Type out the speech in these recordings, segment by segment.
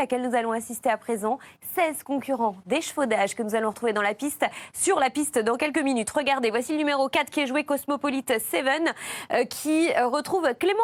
à laquelle nous allons assister à présent. 16 concurrents d'échevaudage que nous allons retrouver dans la piste, sur la piste dans quelques minutes. Regardez, voici le numéro 4 qui est joué Cosmopolite 7, qui retrouve Clément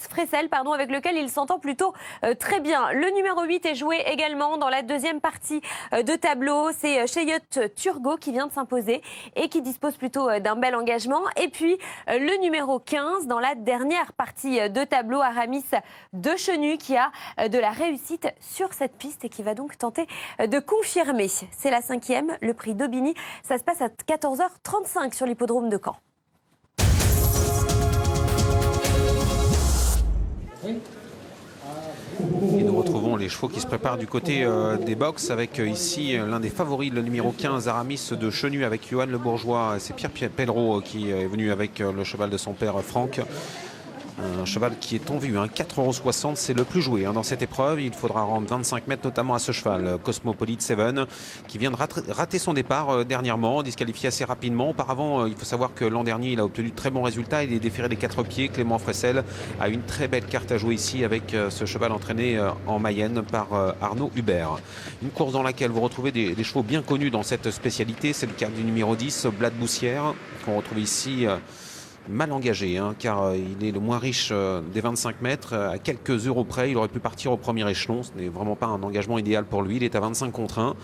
Fressel, avec lequel il s'entend plutôt très bien. Le numéro 8 est joué également dans la deuxième partie de tableau. C'est Cheyot Turgot qui vient de s'imposer et qui dispose plutôt d'un bel engagement. Et puis le numéro 15 dans la dernière partie de tableau, Aramis de Chenu, qui a de la réussite sur cette piste et qui va donc tenter de confirmer. C'est la 5e, le prix d'Aubigny. Ça se passe à 14h35 sur l'hippodrome de Caen. Et nous retrouvons les chevaux qui se préparent du côté des box avec ici l'un des favoris, le numéro 15, Aramis de Chenu, avec Johan Le Bourgeois. C'est Pierre Pellereau qui est venu avec le cheval de son père Franck. Un cheval qui est en vue, 4,60 €, c'est le plus joué dans cette épreuve. Il faudra rendre 25 mètres notamment à ce cheval, Cosmopolite 7, qui vient de rater son départ dernièrement, disqualifié assez rapidement. Auparavant, il faut savoir que l'an dernier, il a obtenu de très bons résultats. Il est déféré des 4 pieds. Clément Fressel a une très belle carte à jouer ici avec ce cheval entraîné en Mayenne par Arnaud Hubert. Une course dans laquelle vous retrouvez des chevaux bien connus dans cette spécialité. C'est le cas du numéro 10, Blad Boussière, qu'on retrouve ici mal engagé, car il est le moins riche des 25 mètres. À quelques euros près, il aurait pu partir au premier échelon. Ce n'est vraiment pas un engagement idéal pour lui. Il est à 25 contre 1.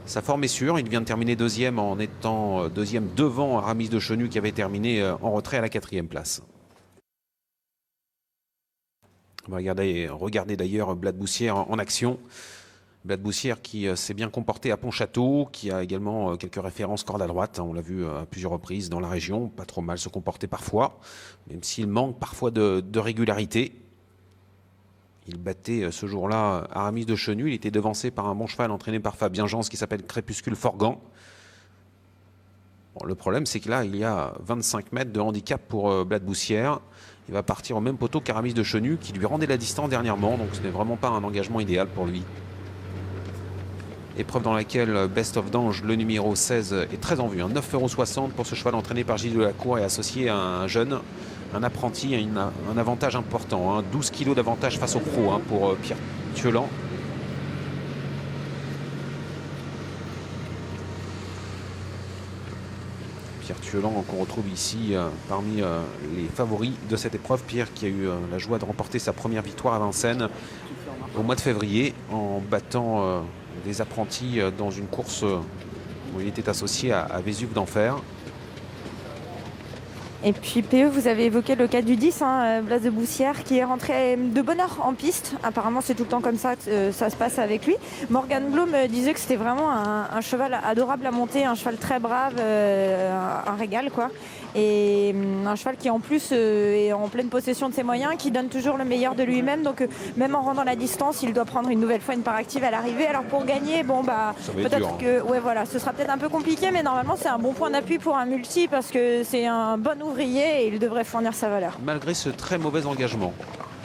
Sa forme est sûre. Il vient de terminer deuxième en étant deuxième devant Aramis de Chenu, qui avait terminé en retrait à la 4e place. Regardez d'ailleurs Blad Boussière en action. Blad Boussière qui s'est bien comporté à Pontchâteau, qui a également quelques références corde à droite. On l'a vu à plusieurs reprises dans la région, pas trop mal se comporter parfois, même s'il manque parfois de régularité. Il battait ce jour-là Aramis de Chenu. Il était devancé par un bon cheval entraîné par Fabien Jans qui s'appelle Crépuscule Forgan. Bon, le problème, c'est que là, il y a 25 mètres de handicap pour Blad Boussière. Il va partir au même poteau qu'Aramis de Chenu, qui lui rendait la distance dernièrement, donc ce n'est vraiment pas un engagement idéal pour lui. Épreuve dans laquelle Best of Dange, le numéro 16, est très en vue. 9,60 € pour ce cheval entraîné par Gilles Delacour et associé à un jeune, un apprenti, un avantage important. 12 kg d'avantage face au pro pour Pierre Thiolan. Pierre Thiolan qu'on retrouve ici parmi les favoris de cette épreuve. Pierre qui a eu la joie de remporter sa première victoire à Vincennes au mois de février en battant des apprentis dans une course où il était associé à Vésuve d'Enfer. Et puis PE, vous avez évoqué le cas du 10, Blas de Boussière, qui est rentré de bonne heure en piste. Apparemment, c'est tout le temps comme ça que ça se passe avec lui. Morgan Blum disait que c'était vraiment un cheval adorable à monter, un cheval très brave, un régal, quoi. Et un cheval qui en plus est en pleine possession de ses moyens, qui donne toujours le meilleur de lui-même. Donc même en rendant la distance, il doit prendre une nouvelle fois une part active à l'arrivée. Alors pour gagner, peut-être que ce sera peut-être un peu compliqué, mais normalement c'est un bon point d'appui pour un multi parce que c'est un bon ouvrier et il devrait fournir sa valeur. Malgré ce très mauvais engagement,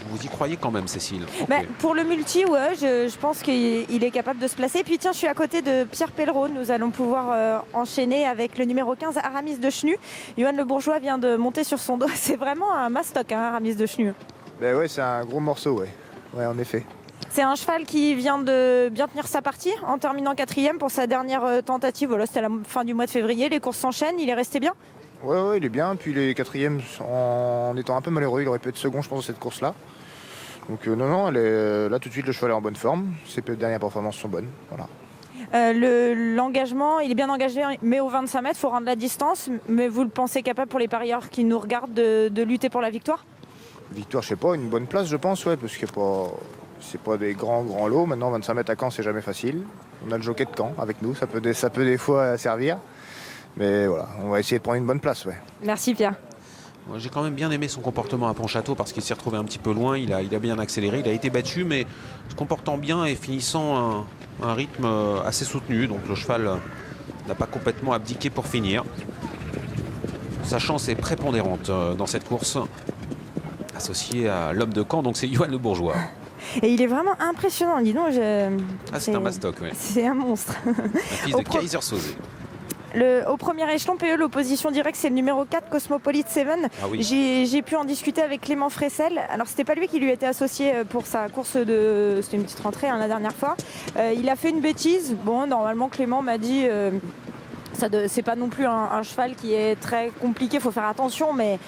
vous y croyez quand même, Cécile? Okay. Pour le multi, je pense qu'il est capable de se placer. Puis tiens, je suis à côté de Pierre Pellereau. Nous allons pouvoir enchaîner avec le numéro 15, Aramis de Chenu. Johan Le Bourgeois vient de monter sur son dos. C'est vraiment un mastoc, Aramis de Chenu. C'est un gros morceau, ouais, en effet. C'est un cheval qui vient de bien tenir sa partie en terminant 4e pour sa dernière tentative. Voilà, c'était à la fin du mois de février. Les courses s'enchaînent. Il est resté bien? Ouais, il est bien. Puis les 4e, en étant un peu malheureux, il aurait pu être second, je pense, dans cette course-là. Donc là tout de suite le cheval est en bonne forme, ses dernières performances sont bonnes. Voilà. L'engagement, il est bien engagé, mais au 25 mètres, il faut rendre la distance. Mais vous le pensez capable pour les parieurs qui nous regardent de lutter pour la victoire? Victoire, je sais pas, une bonne place je pense, parce que c'est pas des grands lots. Maintenant 25 mètres à Caen c'est jamais facile. On a le jockey de Caen avec nous, ça peut des fois servir. Mais voilà, on va essayer de prendre une bonne place. Ouais. Merci Pierre. J'ai quand même bien aimé son comportement à Pontchâteau parce qu'il s'est retrouvé un petit peu loin, il a bien accéléré, il a été battu mais se comportant bien et finissant un rythme assez soutenu. Donc le cheval n'a pas complètement abdiqué pour finir. Sa chance est prépondérante dans cette course, associée à l'homme de Caen, donc c'est Johan Le Bourgeois. Et il est vraiment impressionnant, dis donc. C'est un mastoc, oui. C'est un monstre. Un fils de Kaiser Sosé. Au premier échelon, PE, l'opposition directe, c'est le numéro 4, Cosmopolite 7. Ah oui. J'ai pu en discuter avec Clément Fressel. Alors, c'était pas lui qui lui était associé pour sa course de... C'était une petite rentrée la dernière fois. Il a fait une bêtise. Bon, normalement, Clément m'a dit... c'est pas non plus un cheval qui est très compliqué, il faut faire attention, mais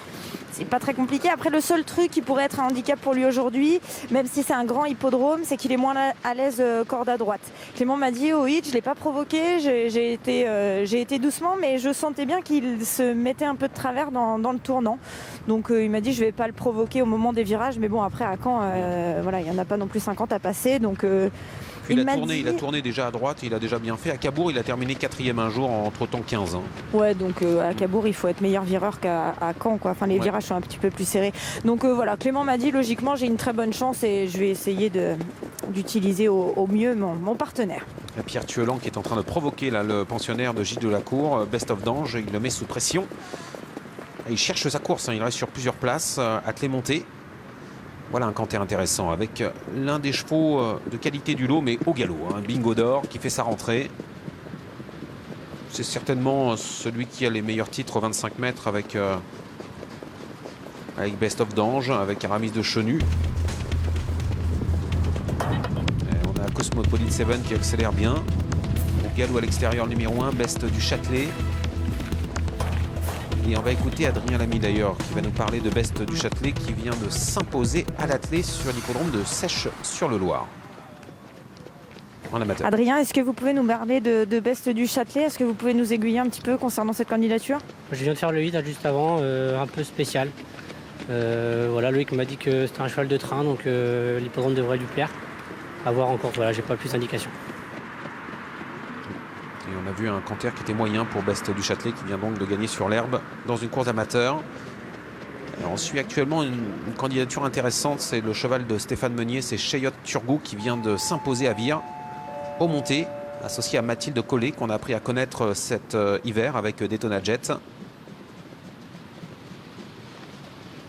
c'est pas très compliqué. Après, le seul truc qui pourrait être un handicap pour lui aujourd'hui, même si c'est un grand hippodrome, c'est qu'il est moins à l'aise corde à droite. Clément m'a dit au hit, je l'ai pas provoqué, j'ai été doucement, mais je sentais bien qu'il se mettait un peu de travers dans le tournant. Donc il m'a dit je vais pas le provoquer au moment des virages, mais bon après à Caen, voilà, il y en a pas non plus 50 à passer, donc. Il a tourné déjà à droite, il a déjà bien fait. À Cabourg, il a terminé 4e un jour en trottant 15. Ouais, donc à Cabourg, il faut être meilleur vireur qu'à Caen, quoi. Enfin, les virages sont un petit peu plus serrés. Donc voilà, Clément m'a dit, logiquement, j'ai une très bonne chance et je vais essayer d'utiliser au mieux mon partenaire. Pierre Thuelan qui est en train de provoquer là, le pensionnaire de Gilles Delacour, Best of Dange, il le met sous pression. Il cherche sa course, il reste sur plusieurs places, attelé monté. Voilà un canter intéressant avec l'un des chevaux de qualité du lot, mais au galop. Bingo d'Or qui fait sa rentrée. C'est certainement celui qui a les meilleurs titres 25 mètres avec Best of Dange, avec Aramis de Chenu. Et on a Cosmopolite 7 qui accélère bien. Au galop à l'extérieur, numéro 1, Best du Châtelet. Et on va écouter Adrien Lamy d'ailleurs qui va nous parler de Best du Châtelet qui vient de s'imposer à l'attelé sur l'hippodrome de Sèche-sur-le-Loir. En amateur. Adrien, est-ce que vous pouvez nous parler de Best du Châtelet? Est-ce que vous pouvez nous aiguiller un petit peu concernant cette candidature? Je viens de faire le hit juste avant, un peu spécial. Voilà, Loïc m'a dit que c'était un cheval de train, donc l'hippodrome devrait lui plaire. À voir encore, voilà, j'ai pas plus d'indications. Et on a vu un canter qui était moyen pour Best du Châtelet qui vient donc de gagner sur l'herbe dans une course amateur. Alors on suit actuellement une candidature intéressante, c'est le cheval de Stéphane Meunier, c'est Chayotte Turgot qui vient de s'imposer à Vire au monté, associé à Mathilde Collet qu'on a appris à connaître cet hiver avec Daytona Jet.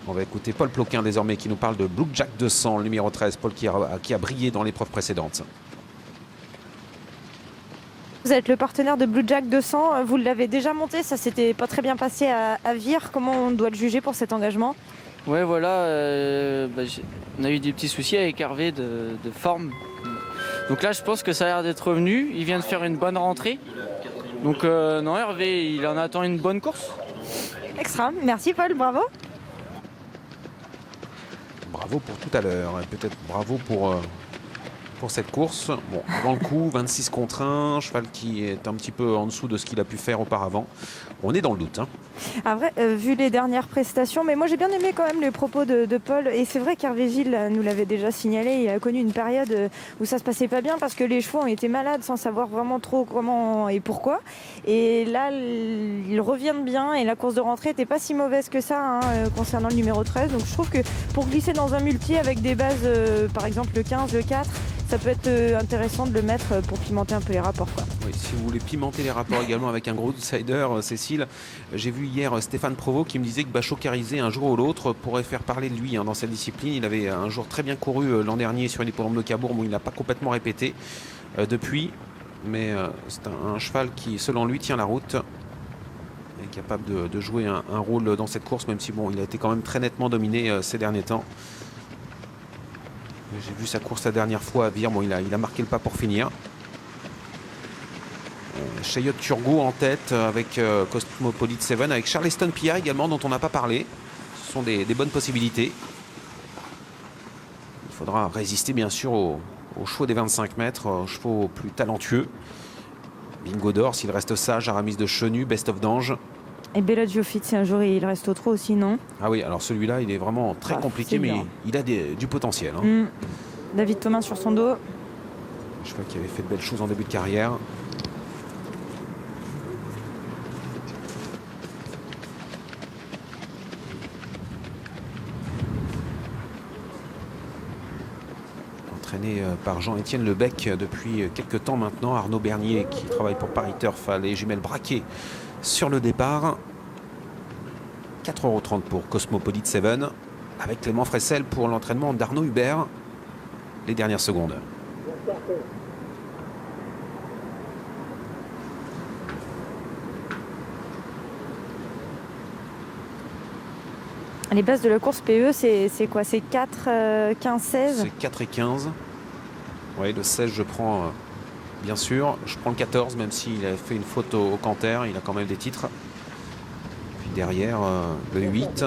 On va écouter Paul Ploquin désormais qui nous parle de Blue Jack 200, le numéro 13, Paul qui a brillé dans l'épreuve précédente. Vous êtes le partenaire de Blue Jack 200, vous l'avez déjà monté, ça s'était pas très bien passé à Vire. Comment on doit le juger pour cet engagement? Ouais, voilà, on a eu des petits soucis avec Hervé de forme. Donc là, je pense que ça a l'air d'être revenu. Il vient de faire une bonne rentrée. Donc non, Hervé, il en attend une bonne course. Extra, merci Paul, bravo. Bravo pour tout à l'heure, et peut-être bravo pour cette course. Bon, dans le coup, 26 contre 1, cheval qui est un petit peu en dessous de ce qu'il a pu faire auparavant. On est dans le doute. Après, vu les dernières prestations, mais moi j'ai bien aimé quand même les propos de Paul. Et c'est vrai qu'Hervé Gilles nous l'avait déjà signalé. Il a connu une période où ça se passait pas bien parce que les chevaux ont été malades sans savoir vraiment trop comment et pourquoi. Et là, ils reviennent bien et la course de rentrée n'était pas si mauvaise que ça concernant le numéro 13. Donc je trouve que pour glisser dans un multi avec des bases, par exemple le 15, le 4, ça peut être intéressant de le mettre pour pimenter un peu les rapports, quoi. Oui, si vous voulez pimenter les rapports également avec un gros outsider, Cécile, j'ai vu hier Stéphane Provost qui me disait que Bachot Carizé, un jour ou l'autre, pourrait faire parler de lui dans cette discipline. Il avait un jour très bien couru l'an dernier sur l'hippodrome de Cabourg, où il n'a pas complètement répété depuis. Mais c'est un cheval qui, selon lui, tient la route. Est capable de jouer un rôle dans cette course, même si bon, il a été quand même très nettement dominé ces derniers temps. J'ai vu sa course la dernière fois à Vire, bon, il a marqué le pas pour finir. Chayotte Turgot en tête avec Cosmopolite 7, avec Charleston Pierre également dont on n'a pas parlé. Ce sont des bonnes possibilités. Il faudra résister bien sûr aux chevaux des 25 mètres, aux chevaux plus talentueux. Bingo d'Or s'il reste sage, Aramis de Chenu, Best of Dange. Et Bellagio Fit, si un jour il reste au trot aussi, non? Ah oui, alors celui-là il est vraiment très compliqué, mais il a du potentiel. David Thomas sur son dos. Je vois qu'il avait fait de belles choses en début de carrière. Entraîné par Jean-Étienne Lebec depuis quelques temps maintenant. Arnaud Bernier qui travaille pour Paris Turf a les jumelles braquées sur le départ. 4,30 € pour Cosmopolite 7 avec Clément Fressel pour l'entraînement d'Arnaud Hubert. Les dernières secondes. Les bases de la course PE, c'est quoi? C'est 4, 15, 16? C'est 4 et 15. Oui, le 16, je prends, bien sûr. Je prends le 14, même s'il avait fait une faute au canter. Il a quand même des titres. Puis derrière, le 8,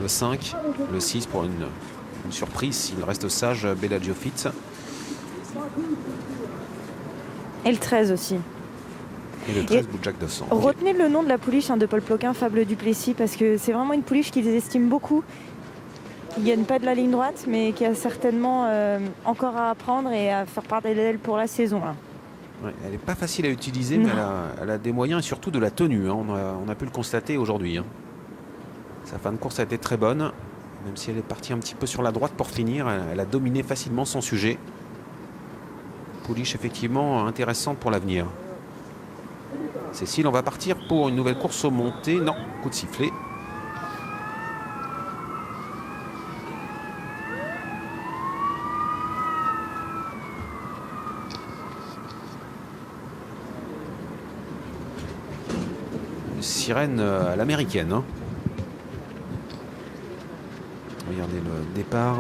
le 5, le 6 pour une surprise. S'il reste sage, Bellagio Fit. Et le 13 aussi. Et le 13, Blue Jack 200. Retenez le nom de la pouliche de Paul Ploquin, Fable Duplessis, parce que c'est vraiment une pouliche qu'ils estiment beaucoup. Qui ne gagne pas de la ligne droite, mais qui a certainement encore à apprendre et à faire part d'elle pour la saison. Là. Ouais, elle n'est pas facile à utiliser, mais elle a des moyens et surtout de la tenue. Hein. On a pu le constater aujourd'hui. Hein. Sa fin de course a été très bonne, même si elle est partie un petit peu sur la droite pour finir. Elle a dominé facilement son sujet. Pouliche effectivement intéressante pour l'avenir. Cécile, on va partir pour une nouvelle course aux montées. Non, coup de sifflet. Une sirène à l'américaine. Hein. Regardez le départ.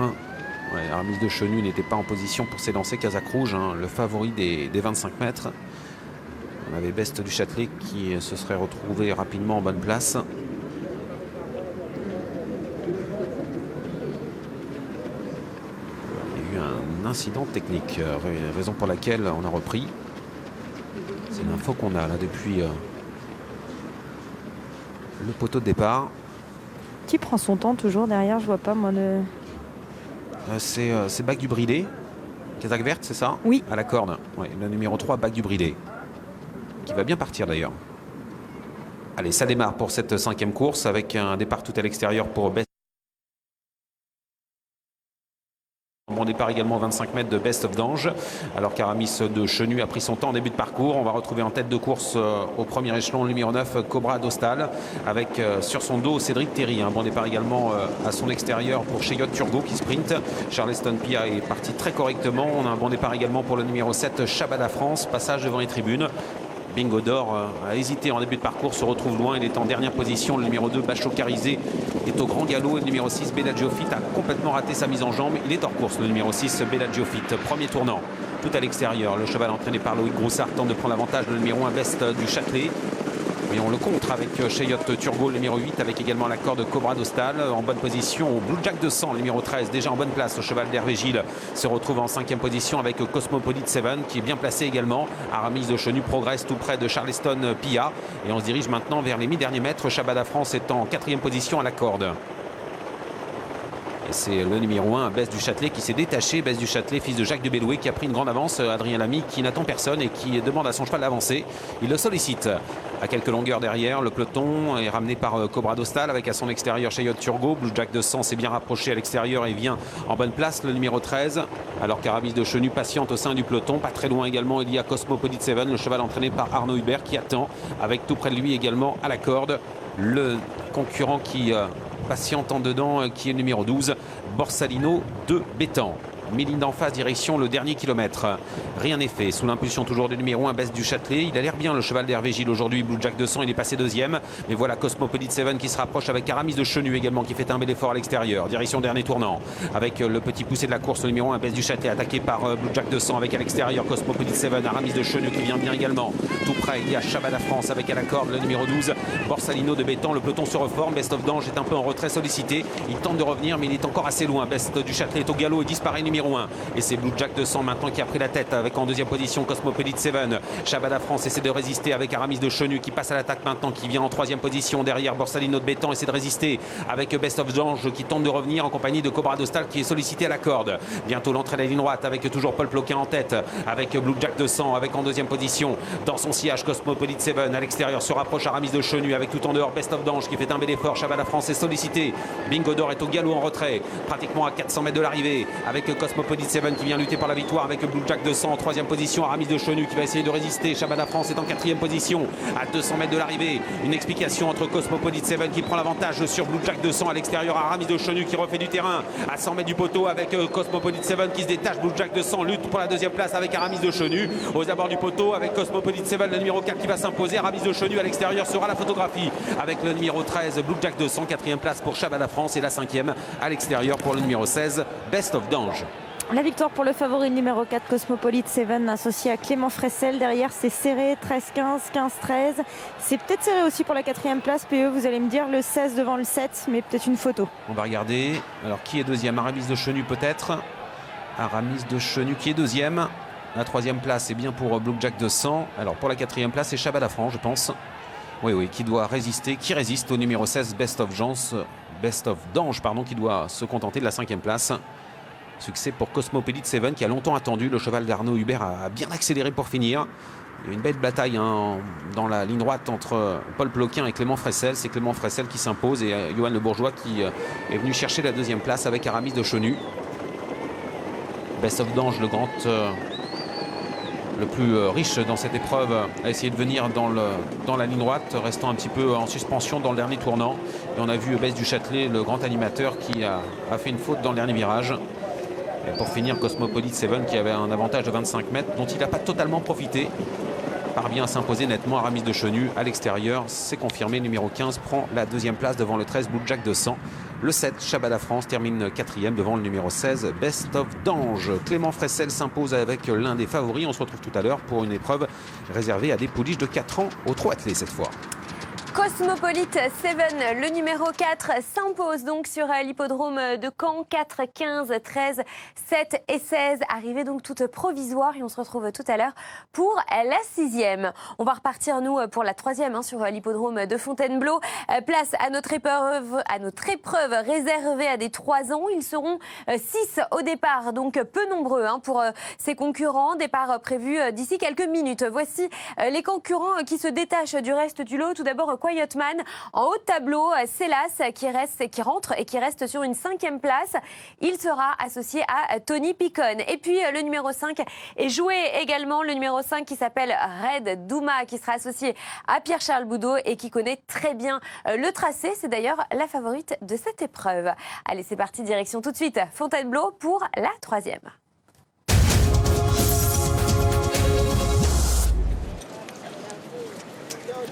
Ouais, Aramis de Chenu n'était pas en position pour s'élancer. Casac Rouge, hein, le favori des 25 mètres. On avait Best du Châtelet qui se serait retrouvé rapidement en bonne place. Il y a eu un incident technique, raison pour laquelle on a repris. C'est l'info qu'on a là depuis le poteau de départ. Qui prend son temps toujours derrière? Je vois pas moi de... C'est Bac du Bridé. Casaque verte, c'est ça? Oui. À la corde. Ouais, le numéro 3, Bac du Bridé. Qui va bien partir d'ailleurs. Allez, ça démarre pour cette 5e course avec un départ tout à l'extérieur pour Best. Bon départ également 25 mètres de Best of Dange, alors qu'Aramis de Chenu a pris son temps en début de parcours. On va retrouver en tête de course au premier échelon le numéro 9, Cobra d'Ostal, avec sur son dos Cédric Théry. Un bon départ également à son extérieur pour Cheyot Turgot qui sprint. Charleston Pia est parti très correctement. On a un bon départ également pour le numéro 7, Chabada France, passage devant les tribunes. Bingo d'Or a hésité en début de parcours, se retrouve loin, il est en dernière position. Le numéro 2, Bachot Carizé, est au grand galop. Et le numéro 6, Bellagio Fit, a complètement raté sa mise en jambe. Il est hors course, le numéro 6, Bellagio Fit. Premier tournant, tout à l'extérieur. Le cheval entraîné par Loïc Groussard tente de prendre l'avantage. Le numéro 1, Best du Châtelet. Et on le contre avec Cheyot Turgot, le numéro 8, avec également la corde Cobra d'Ostal. En bonne position, au Blue Jack 200, le numéro 13, déjà en bonne place. Le cheval d'Hervé Gilles se retrouve en 5e position avec Cosmopolite 7, qui est bien placé également. Aramis de Chenu progresse tout près de Charleston Pia. Et on se dirige maintenant vers les mi-derniers mètres. Chabada France est en 4e position à la corde. Et c'est le numéro 1, Bess du Châtelet, qui s'est détaché. Bess du Châtelet, fils de Jacques de Bélouet, qui a pris une grande avance. Adrien Lamy, qui n'attend personne et qui demande à son cheval d'avancer. Il le sollicite à quelques longueurs derrière. Le peloton est ramené par Cobra d'Ostal, avec à son extérieur Cheyot Turgot. Blue Jack 200 s'est bien rapproché à l'extérieur et vient en bonne place, le numéro 13. Alors qu'Aramis de Chenu patiente au sein du peloton. Pas très loin également, il y a Cosmopolite 7, le cheval entraîné par Arnaud Hubert, qui attend, avec tout près de lui également à la corde le concurrent qui patiente en dedans, qui est le numéro 12, Borsalino de Bétan. 1000 lignes d'en face, direction le dernier kilomètre. Rien n'est fait. Sous l'impulsion toujours du numéro 1, Bess du Châtelet. Il a l'air bien, le cheval d'Hervé Gilles aujourd'hui. Blue Jack 200, il est passé 2e. Mais voilà Cosmopolite 7 qui se rapproche avec Aramis de Chenu également, qui fait un bel effort à l'extérieur. Direction dernier tournant. Avec le petit poussé de la course, le numéro 1, Bess du Châtelet, attaqué par Blue Jack 200 avec à l'extérieur Cosmopolite 7, Aramis de Chenu qui vient bien également. Tout près, il y a Chabada France avec à la corde le numéro 12, Borsalino de Bétan. Le peloton se reforme. Best of Dange est un peu en retrait sollicité. Il tente de revenir, mais il est encore assez loin. Best du Châtelet est au galop et disparaît numéro 1. Et c'est Blue Jack 200 maintenant qui a pris la tête avec en 2e position Cosmopolite 7. Chabada France essaie de résister avec Aramis de Chenu qui passe à l'attaque maintenant, qui vient en 3e position derrière Borsalino de Bétan, essaie de résister avec Best of Dange qui tente de revenir en compagnie de Cobra d'Ostal qui est sollicité à la corde. Bientôt l'entrée de la ligne droite avec toujours Paul Ploquin en tête, avec Blue Jack 200 avec en 2e position dans son sillage Cosmopolite 7. À l'extérieur se rapproche Aramis de Chenu avec tout en dehors Best of Dange qui fait un bel effort. Chabada France est sollicité. Bingo d'Or est au galop en retrait, pratiquement à 400 mètres de l'arrivée avec Cosmopolite Seven qui vient lutter pour la victoire avec Blue Jack 200 en 3e position. Aramis de Chenu qui va essayer de résister. Shabada France est en 4e position à 200 mètres de l'arrivée. Une explication entre Cosmopolite Seven qui prend l'avantage sur Blue Jack 200 à l'extérieur. Aramis de Chenu qui refait du terrain à 100 mètres du poteau avec Cosmopolite Seven qui se détache. Blue Jack 200 lutte pour la 2e place avec Aramis de Chenu aux abords du poteau avec Cosmopolite Seven, le numéro 4 qui va s'imposer. Aramis de Chenu à l'extérieur sera la photographie avec le numéro 13 Blue Jack 200, 4e place pour Shabada France et la 5e à l'extérieur pour le numéro 16 Best of Dange. La victoire pour le favori numéro 4 Cosmopolite Seven associé à Clément Fressel. Derrière c'est serré, 13-15, 15-13. C'est peut-être serré aussi pour la 4e place. PE, vous allez me dire le 16 devant le 7, mais peut-être une photo. On va regarder. Alors qui est deuxième? Aramis de Chenu peut-être. Aramis de Chenu qui est deuxième. La 3e place est bien pour Blue Jack 200. Alors pour la 4e place c'est Shabada France je pense. Oui, qui doit résister, qui résiste au numéro 16 Best of Dange, qui doit se contenter de la 5e place. Succès pour Cosmopolite Seven qui a longtemps attendu. Le cheval d'Arnaud Hubert a bien accéléré pour finir. Il y a une belle bataille dans la ligne droite entre Paul Ploquin et Clément Fressel. C'est Clément Fressel qui s'impose et Johan Le Bourgeois qui est venu chercher la 2e place avec Aramis de Chenu. Best of Dange, le grand... le plus riche dans cette épreuve, a essayé de venir dans la ligne droite, restant un petit peu en suspension dans le dernier tournant. Et on a vu Bess du Châtelet, le grand animateur, qui a fait une faute dans le dernier virage. Et pour finir, Cosmopolite Seven qui avait un avantage de 25 mètres dont il n'a pas totalement profité. Parvient à s'imposer nettement. Aramis de Chenu à l'extérieur, c'est confirmé. Numéro 15 prend la 2e place devant le 13 Blue Jack 200. Le 7 Shabada France termine 4e devant le numéro 16 Best of Dange. Clément Fressel s'impose avec l'un des favoris. On se retrouve tout à l'heure pour une épreuve réservée à des pouliches de 4 ans au trot attelé cette fois. Cosmopolite Seven, le numéro 4, s'impose donc sur l'hippodrome de Caen. 4, 15, 13, 7 et 16. Arrivée donc toute provisoire et on se retrouve tout à l'heure pour la 6e. On va repartir nous pour la 3e sur l'hippodrome de Fontainebleau. Place à notre épreuve réservée à des 3 ans. Ils seront 6 au départ, donc peu nombreux pour ces concurrents. Départ prévu d'ici quelques minutes. Voici les concurrents qui se détachent du reste du lot. Tout d'abord, Quiet Man en haut de tableau, Célas qui rentre et qui reste sur une 5e place. Il sera associé à Tony Picon. Et puis le numéro 5 est joué également, le numéro 5 qui s'appelle Red Douma, qui sera associé à Pierre-Charles Boudot et qui connaît très bien le tracé. C'est d'ailleurs la favorite de cette épreuve. Allez, c'est parti, direction tout de suite Fontainebleau pour la 3e.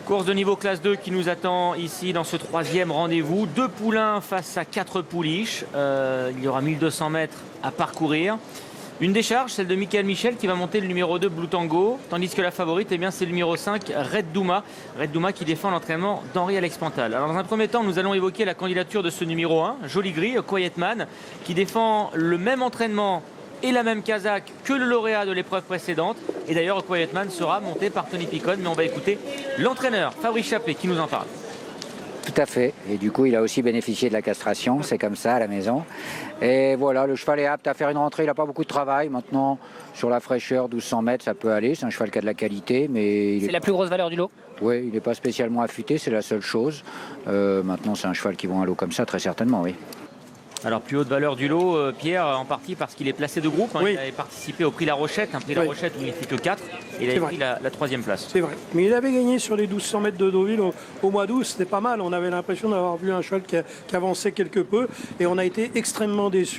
Course de niveau classe 2 qui nous attend ici dans ce 3e rendez-vous. 2 poulains face à 4 pouliches. Il y aura 1200 mètres à parcourir. Une décharge, celle de Michael Michel qui va monter le numéro 2 Blue Tango. Tandis que la favorite, c'est le numéro 5 Red Douma. Red Douma qui défend l'entraînement d'Henri-Alex Pantal. Alors dans un premier temps, nous allons évoquer la candidature de ce numéro 1, Joli Gris, Quiet Man, qui défend le même entraînement et la même casaque que le lauréat de l'épreuve précédente. Et d'ailleurs, Quiet Man sera monté par Tony Picon. Mais on va écouter l'entraîneur Fabrice Chappé qui nous en parle. Tout à fait. Et du coup, il a aussi bénéficié de la castration. C'est comme ça à la maison. Et voilà, le cheval est apte à faire une rentrée. Il n'a pas beaucoup de travail. Maintenant, sur la fraîcheur, 1200 mètres, ça peut aller. C'est un cheval qui a de la qualité. Mais C'est la plus grosse valeur du lot? Oui, il n'est pas spécialement affûté. C'est la seule chose. Maintenant, c'est un cheval qui va à l'eau comme ça, très certainement, oui. Alors plus haute valeur du lot, Pierre, en partie parce qu'il est placé de groupe. Oui. Il avait participé au prix La Rochette, un prix La Rochette où il n'était que 4. Il avait pris la 3e place. C'est vrai. Mais il avait gagné sur les 1200 mètres de Deauville au mois d'août. C'était pas mal. On avait l'impression d'avoir vu un cheval qui avançait quelque peu. Et on a été extrêmement déçus.